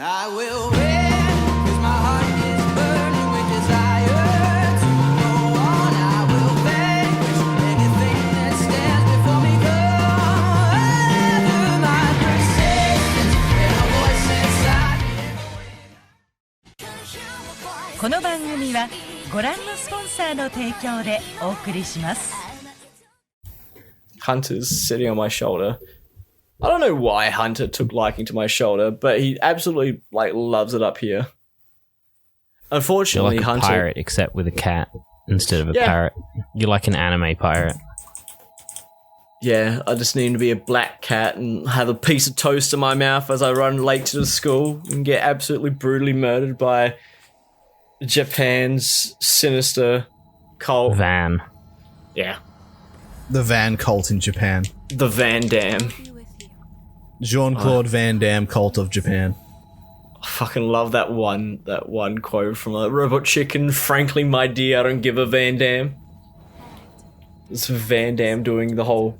I will win, 'cause my heart is burning with desire to go on. I will vanquish anything that stands before me. Through my persistence and a voice inside me. この番組はご覧のスポンサーの提供でお送りします。 Hunter's sitting on my shoulder. I don't know why Hunter took liking to my shoulder, but he absolutely loves it up here. Unfortunately, You're like a Hunter, pirate, except with a cat instead of a parrot. You're like an anime pirate. Yeah, I just need to be a black cat and have a piece of toast in my mouth as I run late to the school and get absolutely brutally murdered by Japan's sinister cult. Van. Yeah. The Van cult in Japan. The Van Damme. Jean-Claude Van Damme cult of Japan. I fucking love that one quote from Robot Chicken. Frankly, my dear, I don't give a Van Damme. It's Van Damme doing the whole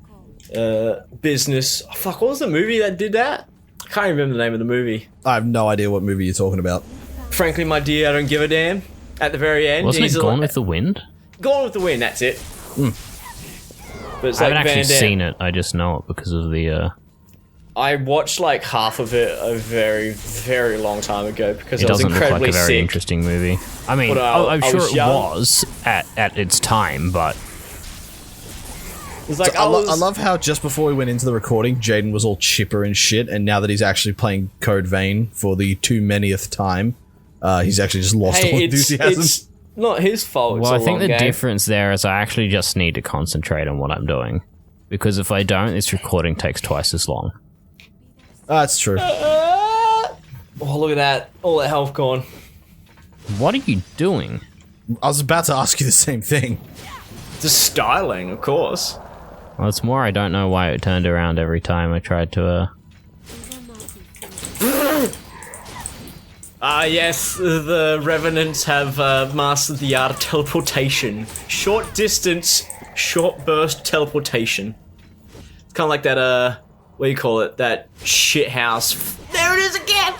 business. Oh, fuck, what was the movie that did that? I can't remember the name of the movie. I have no idea what movie you're talking about. Frankly, my dear, I don't give a damn. At the very end, Wasn't it Gone with the Wind? Gone with the Wind, that's it. But it's I like haven't actually Van Damme. seen it. I just know it because of the. I watched like half of it a very, very long time ago because It I was doesn't look incredibly like a very sick. interesting movie. I mean, Well, I'm I sure was it young. was at its time, but It's like I love how just before we went into the recording, Jaden was all chipper and shit, and now that he's actually playing Code Vein for the too manyth time, he's actually just lost all enthusiasm. It's not his fault. well, I it's a think long the game. difference there is I actually just need to concentrate on what I'm doing, because if I don't, this recording takes twice as long. That's true. Oh, look at that! All that health gone. What are you doing? I was about to ask you the same thing. Just styling, of course. Well, it's more I don't know why it turned around every time I tried to. Yes, the Revenants have mastered the art of teleportation. Short distance, short burst teleportation. It's kind of like that, what do you call it? That shithouse. There it is again!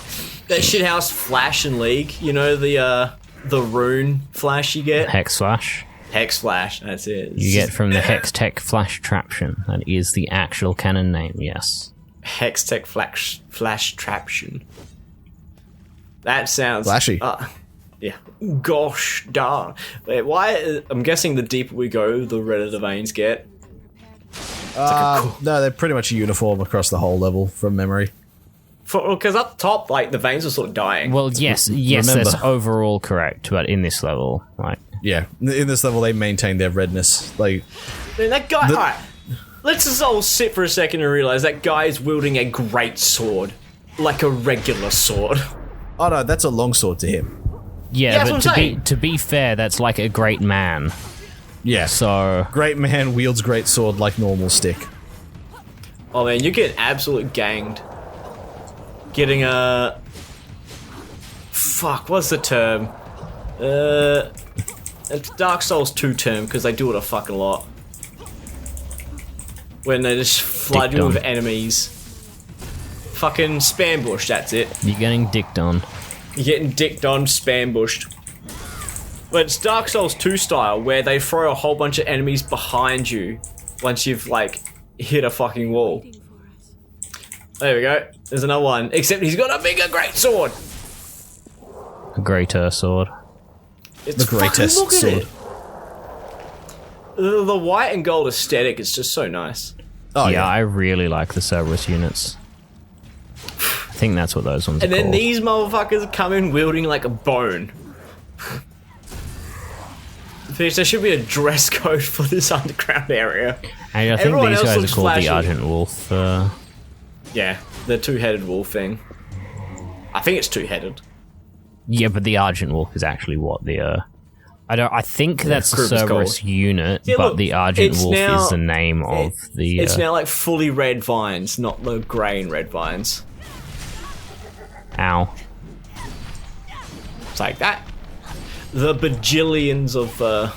That shithouse Flash in League. You know, the rune flash you get? Hex Flash. Hex Flash, that's it. You get from the Hex Tech Flash Traption. That is the actual canon name, yes. Hex Tech Flash Traption. That sounds Flashy. Yeah. Gosh darn. Wait, why? I'm guessing the deeper we go, the redder the veins get. No, they're pretty much uniform across the whole level from memory. Because up top, like, the veins are sort of dying. Well, yes, Remember. that's overall correct, but in this level, like, Yeah, in this level they maintain their redness. Like, Man, that guy. Alright. Let's just all sit for a second and realize that guy is wielding a great sword. Like a regular sword. oh no, that's a longsword to him. yeah, that's but what I'm saying. to be fair, that's like a great man. Yeah, So great man wields great sword like normal stick. Oh man, you're getting absolutely ganged. Getting a... Fuck, what's the term? It's Dark Souls 2 term, because they do it a fucking lot. When they just flood you Dicked with on. enemies. Fucking spam bush, that's it. you're getting dicked on. You're getting dicked on, spam bushed. But it's Dark Souls 2 style, where they throw a whole bunch of enemies behind you once you've, like, hit a fucking wall. There we go. There's another one. Except he's got a bigger great sword. A greater sword. It's The greatest fucking, look at sword. it. The white and gold aesthetic is just so nice. Oh yeah, yeah, I really like the Cerberus units. I think that's what those ones And are then called. these motherfuckers come in wielding like a bone. There should be a dress code for this underground area. And I think everyone these else guys are looks called flashy. the Argent Wolf. Yeah, the two-headed wolf thing. I think it's two-headed. Yeah, but the Argent Wolf is actually what the. I think that's the group is Cerberus called. unit, Yeah, but look, the Argent it's Wolf now- is the name of the. It's now like fully red vines, not the grey and red vines. Ow. It's like that. The bajillions of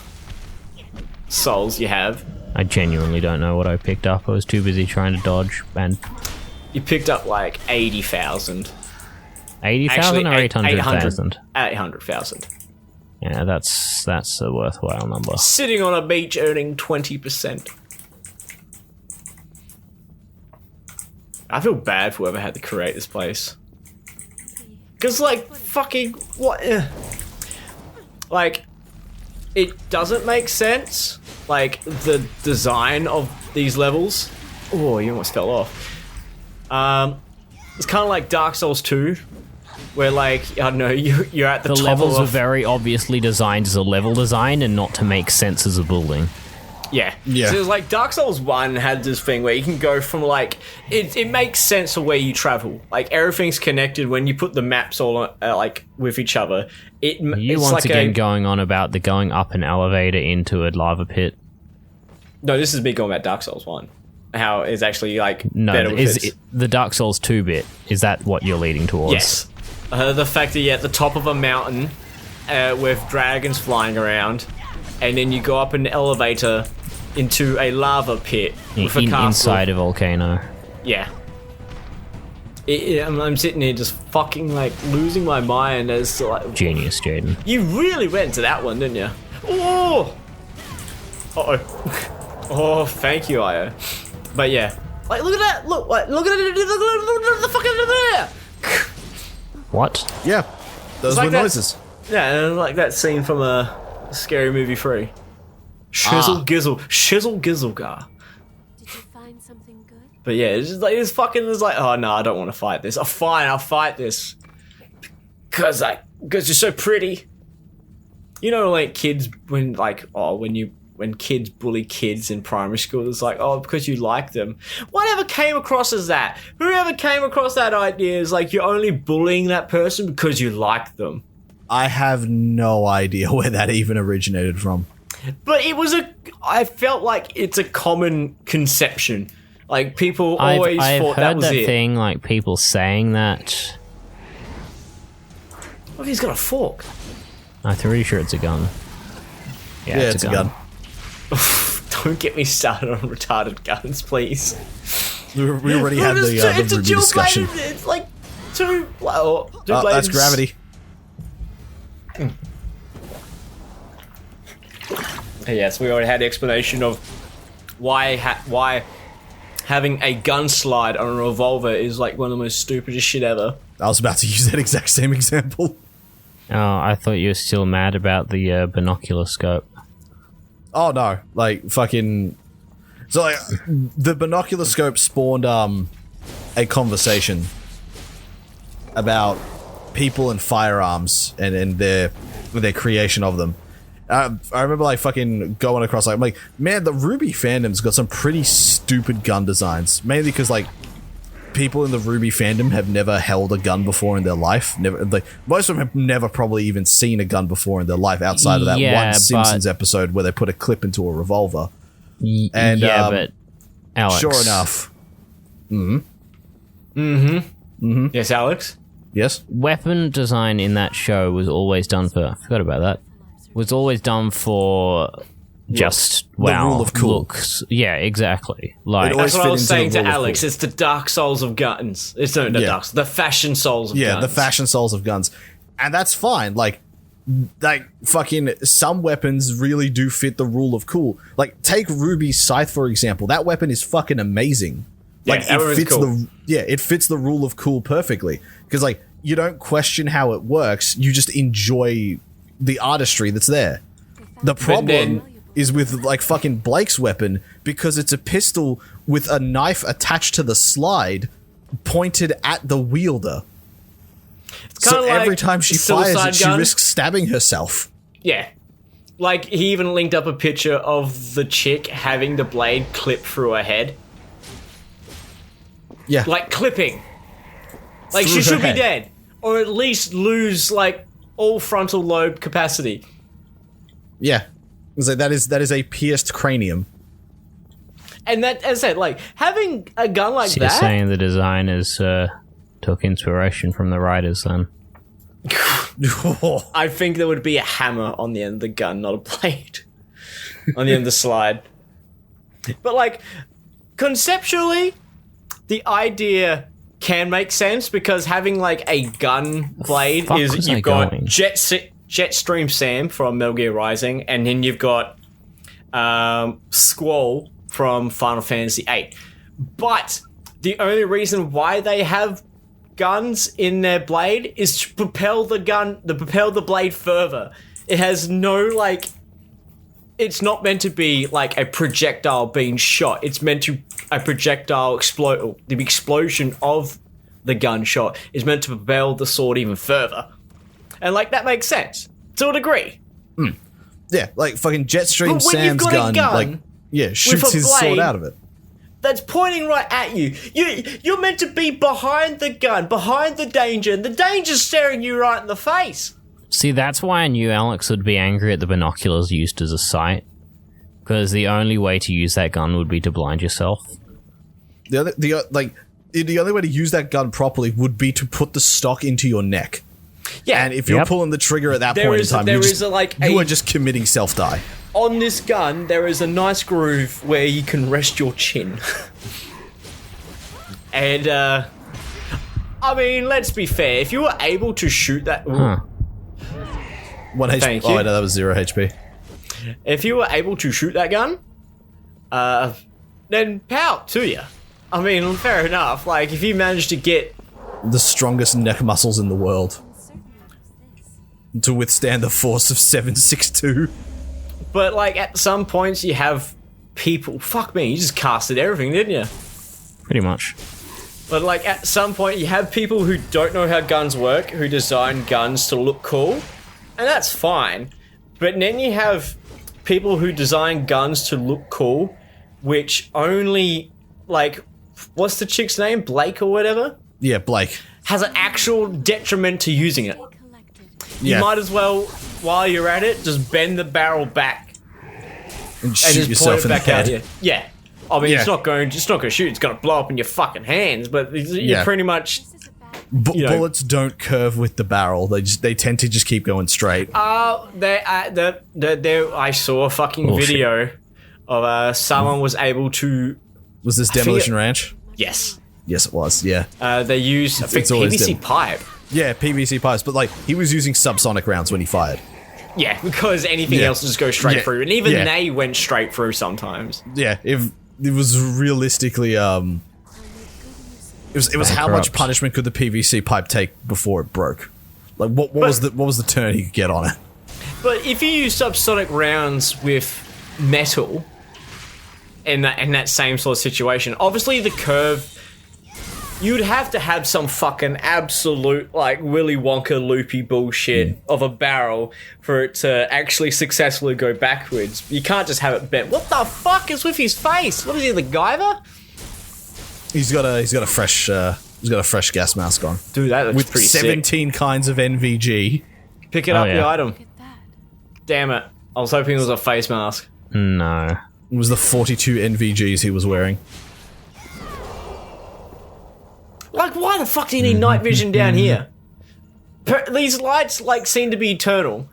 souls you have. I genuinely don't know what I picked up. I was too busy trying to dodge, and You picked up like 80,000. 80,000 or 800,000? 800,000. Yeah, that's a worthwhile number. Sitting on a beach earning 20%. I feel bad for whoever had to create this place. Because, like, fucking, what? Like, it doesn't make sense. Like, the design of these levels. Oh, you almost fell off. It's kind of like Dark Souls 2. Where, like, I don't know, you're at the top of... The levels are very obviously designed as a level design and not to make sense as a building. Yeah. Yeah. So, like, Dark Souls 1 had this thing where you can go from, like... It makes sense of where you travel. Like, everything's connected when you put the maps all, like, with each other. You it's once like again going on about the going up an elevator into a lava pit. No, this is me going about Dark Souls 1. How it's actually, like, No, better with it. the Dark Souls 2 bit, is that what you're leading towards? Yes. The fact that you're at the top of a mountain with dragons flying around, and then you go up an elevator into a lava pit with a castle. Inside a volcano. Yeah. I'm sitting here just fucking, like, losing my mind as to, like... Genius, Jaden. You really went to that one, didn't you? Oh! Uh-oh. Oh, thank you, Io. But yeah. Like, look at that! Look at the fucking there! What? Yeah, those like were that- noises. Yeah, and like that scene from Scary Movie 3. Shizzle gizzle. Shizzle gizzle gar. Did you find something good? But yeah, it's just like, it's like, oh no, I don't want to fight this. Oh fine, I'll fight this. Cause you're so pretty. You know, like kids, when kids bully kids in primary school, it's like, oh, because you like them. Whatever came across as that? Whoever came across that idea is like, you're only bullying that person because you like them. I have no idea where that even originated from. But I felt like it's a common conception. Like, people always thought that was it. I've heard that thing, like, people saying that. What if he's got a fork? I'm pretty sure it's a gun. Yeah, it's a gun. Don't get me started on retarded guns, please. We already had the It's a Ruby dual discussion. bladed. It's like two. That's gravity. Yes, we already had the explanation of why having a gun slide on a revolver is like one of the most stupidest shit ever. I was about to use that exact same example. Oh, I thought you were still mad about the binocular scope. Oh no, like fucking. So like, the binocular scope spawned a conversation about people and firearms and their creation of them. I remember like fucking going across like man, the Ruby fandom's got some pretty stupid gun designs. Mainly because like people in the Ruby fandom have never held a gun before in their life. Never, like most of them have never probably even seen a gun before in their life outside of that one Simpsons episode where they put a clip into a revolver. And but Alex, sure enough. Yes, Alex? Yes? weapon design in that show was always done for. I forgot about that. Was always done for just rule of cool. looks. Yeah, exactly. Like That's what I was fit saying into to the rule of Alex. cool. It's the dark souls of guns. It's not Yeah. the fashion souls of guns. Yeah, the fashion souls of guns. And that's fine. Like fucking some weapons really do fit the rule of cool. Like take Ruby's scythe for example. That weapon is fucking amazing. Like that weapon's cool. it fits the rule of cool perfectly. Because like you don't question how it works, you just enjoy the artistry that's there. The problem is with like fucking Blake's weapon because it's a pistol with a knife attached to the slide pointed at the wielder. So like every time she fires Suicide it, she Gun. risks stabbing herself. Yeah. Like, he even linked up a picture of the chick having the blade clip through her head. Yeah. Like, clipping. Like, she Through her should be head. dead. Or at least lose, like, all frontal lobe capacity. Yeah. So that is a pierced cranium. And that, as I said, like, having a gun like so you're that... saying the designers took inspiration from the writers then. I think there would be a hammer on the end of the gun, not a blade. On the end of the slide. But, like, conceptually, the idea can make sense because having like a gun blade fuck was is I you've got going? Jetstream Sam from Metal Gear Rising, and then you've got Squall from Final Fantasy VIII. But the only reason why they have guns in their blade is to propel the blade further. It has no like. It's not meant to be like a projectile being shot. It's meant to a projectile explode. The explosion of the gunshot is meant to propel the sword even further, and like that makes sense to a degree. Yeah, like fucking Jetstream But when you've Sam's got a gun, gun like shoots with a his sword blade- out of it. That's pointing right at you. You're meant to be behind the gun, behind the danger, and the danger's staring you right in the face. See, that's why I knew Alex would be angry at the binoculars used as a sight. Because the only way to use that gun would be to blind yourself. The only way to use that gun properly would be to put the stock into your neck. Yeah, And if you're Yep. pulling the trigger at that There point is- in time, there you is a, like, you a- are just committing self-die. on this gun, there is a nice groove where you can rest your chin. And, I mean, let's be fair. If you were able to shoot that... Huh. 1 HP. Thank Oh, you. no, that was 0 HP. If you were able to shoot that gun, then pout to you. I mean, fair enough. Like, if you managed to get... The strongest neck muscles in the world Certainly was this. to withstand the force of 762. But, like, at some points you have people... Fuck me, you just casted everything, didn't you? Pretty much. But, like, at some point you have people who don't know how guns work, who design guns to look cool, and that's fine. But then you have people who design guns to look cool, which only, like... What's the chick's name? Blake or whatever? Yeah, Blake. Has an actual detriment to using it. Collected. Yeah. You might as well, while you're at it, just bend the barrel back And and shoot just yourself point in it the back out head. here. Yeah. I mean, Yeah. it's not going to shoot. It's going to blow up in your fucking hands. But you're Yeah. pretty much. This is a bad You know- Bullets don't curve with the barrel. They tend to just keep going straight. I saw a fucking Bullshit. video of someone was able to. Was this Demolition Ranch? Yes. Yes, it was. Yeah. They used I think it's always PVC them. pipe. Yeah, PVC pipes, but like he was using subsonic rounds when he fired. Yeah, because anything Yeah. else just goes straight Yeah. through, and even Yeah. they went straight through sometimes. Yeah, if it was realistically it was how much Bankrupt. punishment could the PVC pipe take before it broke? Like what was the turn he could get on it? But if you use subsonic rounds with metal in that same sort of situation, obviously the curve, you'd have to have some fucking absolute like Willy Wonka loopy bullshit of a barrel for it to actually successfully go backwards. You can't just have it bent. What the fuck is with his face? What is he, the Guyver? He's got a fresh gas mask on Dude, that looks with pretty sick. 17 kinds of NVG. Pick it Oh, up, the yeah. item. Look at that. Damn it. I was hoping it was a face mask. No. It was the 42 NVGs he was wearing. Like, why the fuck do you need night vision down here? These lights, like, seem to be eternal,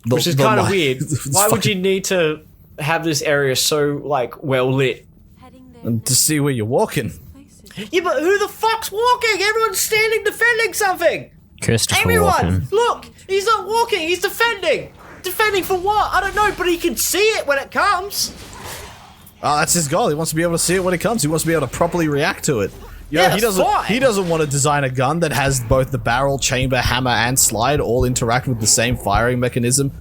which is kind of weird. Why would you need to have this area so, like, well lit? Heading there. to see where you're walking? Places. Yeah, but who the fuck's walking? Everyone's standing defending something! Christopher Everyone! Walken. Look! He's not walking, he's defending! Defending for what? I don't know, but he can see it when it comes! Oh, that's his goal. He wants to be able to see it when it comes. He wants to be able to properly react to it. You Yeah, know, that's fine. he doesn't want to design a gun that has both the barrel, chamber, hammer, and slide all interact with the same firing mechanism.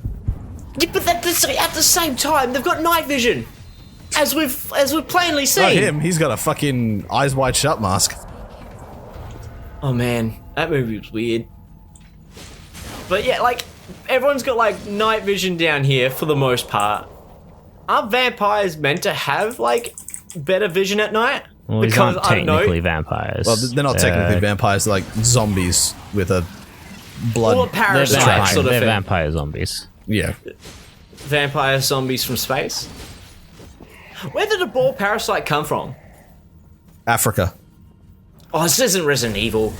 Yeah, but at the same time, they've got night vision! As we've plainly seen! Not him. He's got a fucking eyes wide shut mask. Oh man, that movie was weird. But yeah, like, everyone's got like night vision down here for the most part. Aren't vampires meant to have like better vision at night? Well, these because aren't I don't know. technically vampires. Well, they're not technically vampires. They're like zombies with a blood. Or They're, parasite vampire, sort of they're thing. vampire zombies. Yeah. Vampire zombies from space. Where did the ball parasite come from? Africa. Oh, this isn't Resident Evil.